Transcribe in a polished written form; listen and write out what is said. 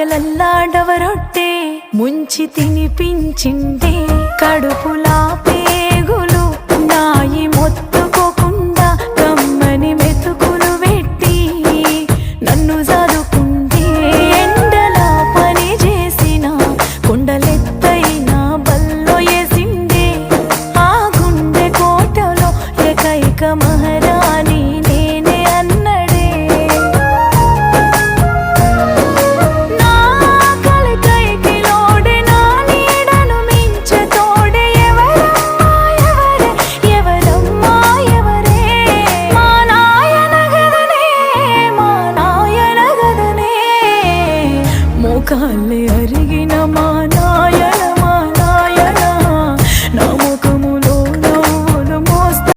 కాయలల్లాడవరొట్టే ముంచి తినిపించిండే కడుపులా పేగులు నాయి మొత్తుకోకుండా కమ్మని మెతుకులు పెట్టి నన్ను చదువుకుంటే ఎండలా పని చేసిన కొండలెత్తైన బల్లో వేసిండే ఆ గుండె కోటలో ఏకైక మహారాణి నేనే అన్నడే నా కలకైకి లోడే నా నీడను మించె తోడే ఎవరమ్మా ఎవరే మా నాయన గదనే మోకాళ్ళే అరిగిన మా